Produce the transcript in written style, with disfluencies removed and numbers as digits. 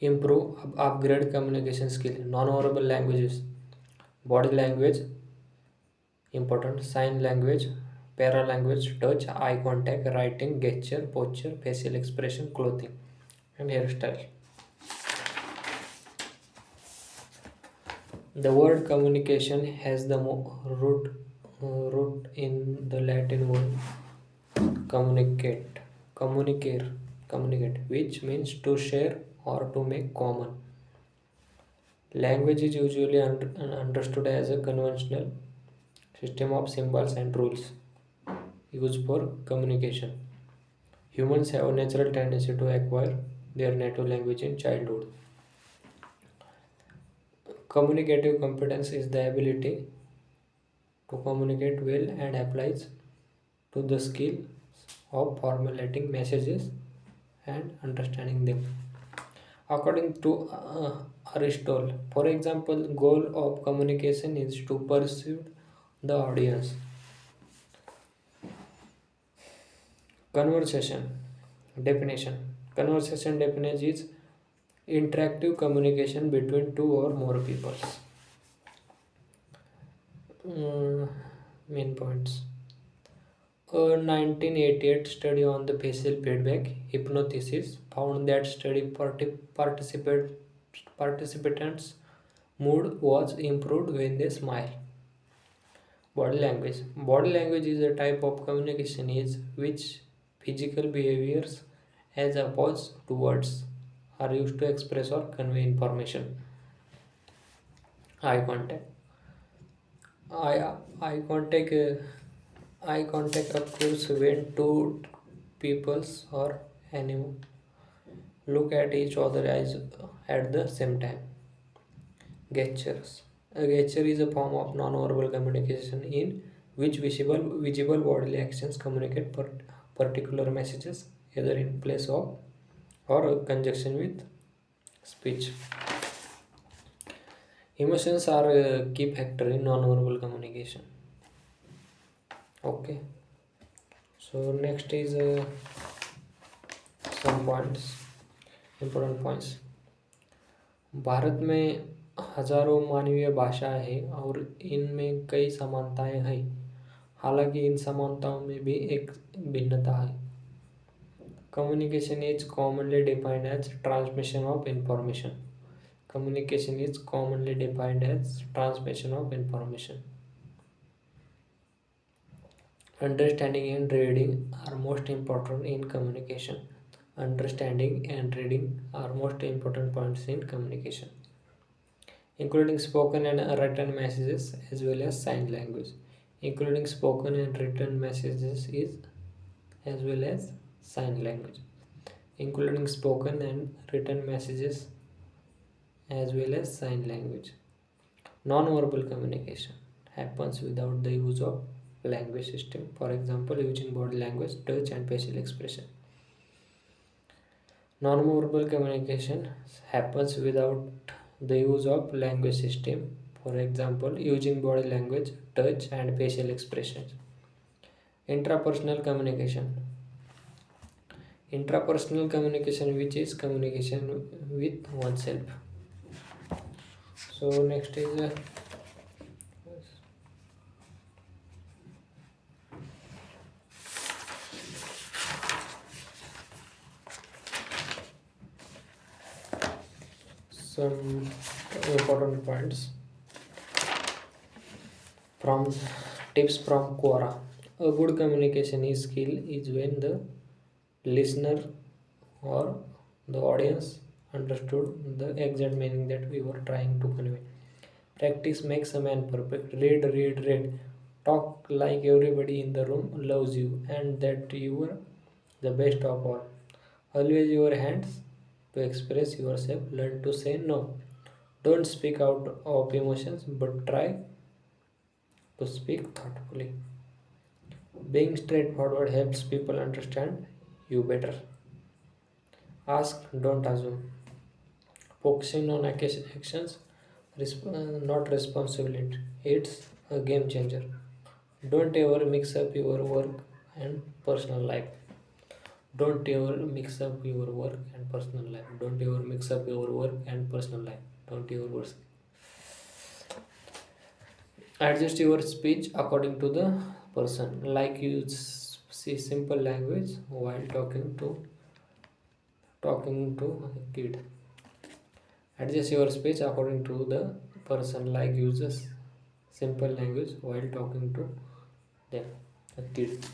Improve, upgrade communication skill, non-verbal languages, body language, important, sign language, para language, touch, eye contact, writing, gesture, posture, facial expression, clothing, and hairstyle. The word communication has the root in the Latin word communicate, communicare, communicate, which means to share or to make common. Language is usually understood as a conventional system of symbols and rules used for communication. Humans have a natural tendency to acquire their native language in childhood. Communicative competence is the ability to communicate well and applies to the skill of formulating messages and understanding them. According to Aristotle, for example, goal of communication is to persuade the audience. Conversation definition. Conversation definition is interactive communication between two or more people. Mm, Main points. A 1988 study on the facial feedback hypnosis found that participants' mood was improved when they smile. Body language. Body language is a type of communication is which physical behaviors as opposed to words are used to express or convey information. Eye contact. Eye, eye contact. Eye contact occurs when two peoples or animals look at each other eyes at the same time. Gestures. A gesture is a form of non-verbal communication in which visible bodily actions communicate particular messages either in place of or a conjunction with speech. Emotions are a key factor in non-verbal communication. Okay. So next is some points, important points. Bharat में हजारों मानवीय भाषा है और इनमें कई समानताएं हैं। हालांकि इन समानताओं में भी एक भिन्नता है। Communication is commonly defined as transmission of information. Communication is commonly defined as transmission of information. Understanding and reading are most important in communication. Understanding and reading are most important points in communication, including spoken and written messages as well as sign language. Including spoken and written messages is as well as sign language. Including spoken and written messages as well as sign language. Non-verbal communication happens without the use of language system. For example, using body language, touch, and facial expression. Non-verbal communication happens without the use of language system. For example, using body language, touch, and facial expressions. Intrapersonal communication. Intrapersonal communication, which is communication with oneself. So next is some important points from tips from Quora. A good communication is skill is when the listener or the audience understood the exact meaning that we were trying to convey. Practice makes a man perfect. Read, read, read. Talk like everybody in the room loves you and that you are the best of all. Always your hands to express yourself. Learn to say no. Don't speak out of emotions but try to speak thoughtfully. Being straightforward helps people understand you better. Ask, don't assume. Focusing on actions, not responsibility. It's a game changer. Don't ever mix up your work and personal life. Don't ever mix up your work and personal life. Don't ever mix up your work and personal life. Don't ever adjust your speech according to the person. Like see simple language while talking to a kid. Adjust your speech according to the person. Like uses simple language while talking to them, a kid.